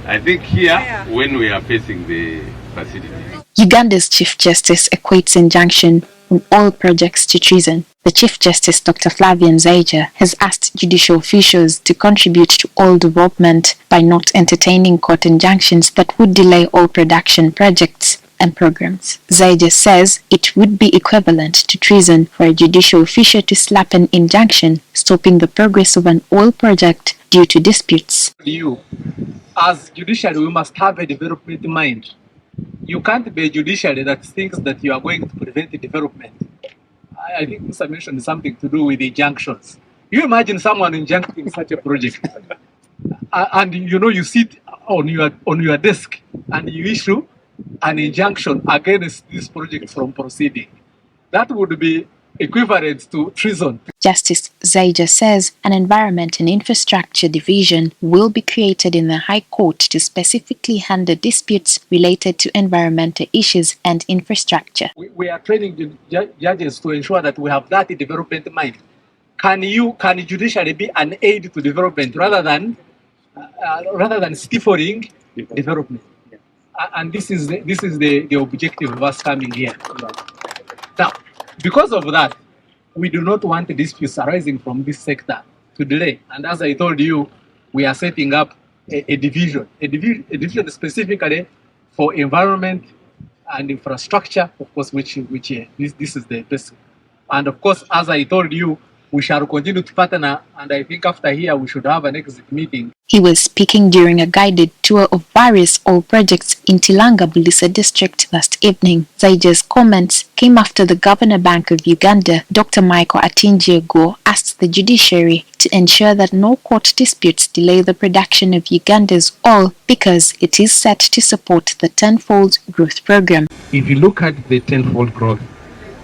I think here, when we are facing the facility. Uganda's Chief Justice equates injunction on oil projects to treason. The Chief Justice, Dr. Flavian Zeija, has asked judicial officials to contribute to oil development by not entertaining court injunctions that would delay oil production projects and programs. Zeija says it would be equivalent to treason for a judicial official to slap an injunction stopping the progress of an oil project due to disputes. You, as judiciary, we must have a development mind. You can't be a judiciary that thinks that you are going to prevent the development. I think Mr. mentioned something to do with injunctions. You imagine someone injuncting such a project, and you sit on your desk and you issue an injunction against this project from proceeding. That would be equivalent to treason. Justice Zeija says an Environment and Infrastructure Division will be created in the High Court to specifically handle disputes related to environmental issues and infrastructure. We are training judges to ensure that we have that development mind. Can judiciary be an aid to development rather than stifling development? And this is the objective of us coming here. Now, because of that, we do not want disputes arising from this sector to delay. And as I told you, we are setting up a division specifically for environment and infrastructure, of course, which this is the best. And of course, as I told you, we shall continue to partner, and I think after here we should have an exit meeting. He was speaking during a guided tour of various oil projects in Tilanga Bulisa district last evening. Zeija's comments came after the Governor Bank of Uganda, Dr. Michael Atingyego, asked the judiciary to ensure that no court disputes delay the production of Uganda's oil because it is set to support the tenfold growth program. If you look at the tenfold growth,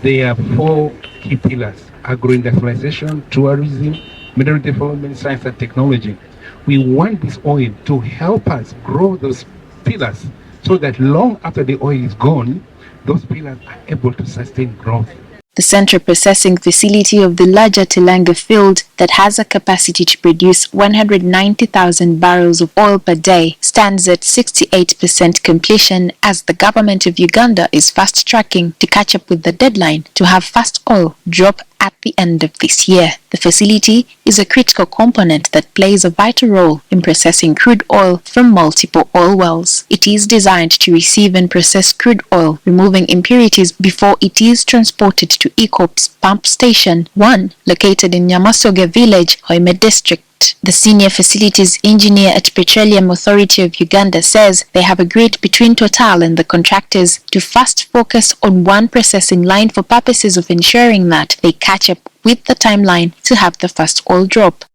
there are 4 key pillars: agro-industrialization, tourism, mineral development, science and technology. We want this oil to help us grow those pillars so that long after the oil is gone, those pillars are able to sustain growth. The central processing facility of the larger Tilanga field that has a capacity to produce 190,000 barrels of oil per day stands at 68% completion as the government of Uganda is fast-tracking to catch up with the deadline to have fast oil drop at the end of this year. The facility is a critical component that plays a vital role in processing crude oil from multiple oil wells. It is designed to receive and process crude oil, removing impurities before it is transported to ECOP's Pump Station 1, located in Nyamasoga Village, Hoima District. The senior facilities engineer at Petroleum Authority of Uganda says they have agreed between Total and the contractors to first focus on one processing line for purposes of ensuring that they catch up with the timeline to have the first oil drop.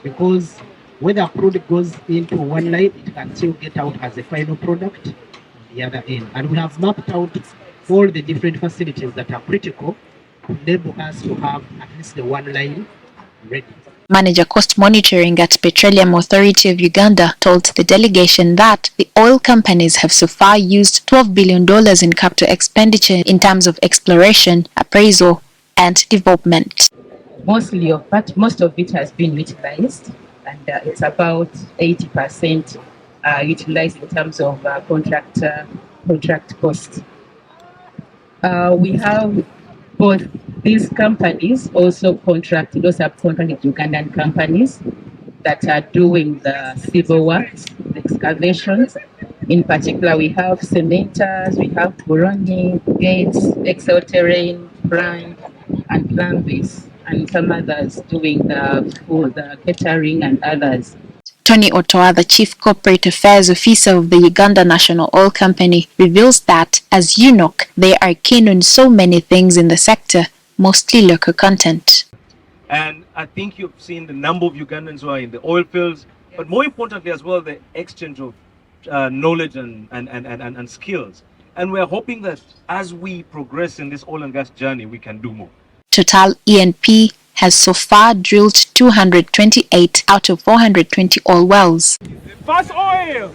Because when the crude goes into one line, it can still get out as a final product on the other end. And we have mapped out all the different facilities that are critical to enable us to have at least the one line ready. Manager Cost Monitoring at Petroleum Authority of Uganda told the delegation that the oil companies have so far used $12 billion in capital expenditure in terms of exploration, appraisal, and development. Most of it has been utilized, and it's about 80% utilized in terms of contract cost. We have both these companies also contracted or subcontracted Ugandan companies that are doing the civil works, the excavations. In particular, we have cementers, we have Burundi, gates, Excel terrain, brine, and plumbers, and some others doing the catering and others. Tony Otoa, the Chief Corporate Affairs Officer of the Uganda National Oil Company, reveals that, as UNOC, they are keen on so many things in the sector, mostly local content. And I think you've seen the number of Ugandans who are in the oil fields, but more importantly as well, the exchange of knowledge and skills. And we're hoping that as we progress in this oil and gas journey, we can do more. Total E&P has so far drilled 228 out of 420 oil wells. Fast oil!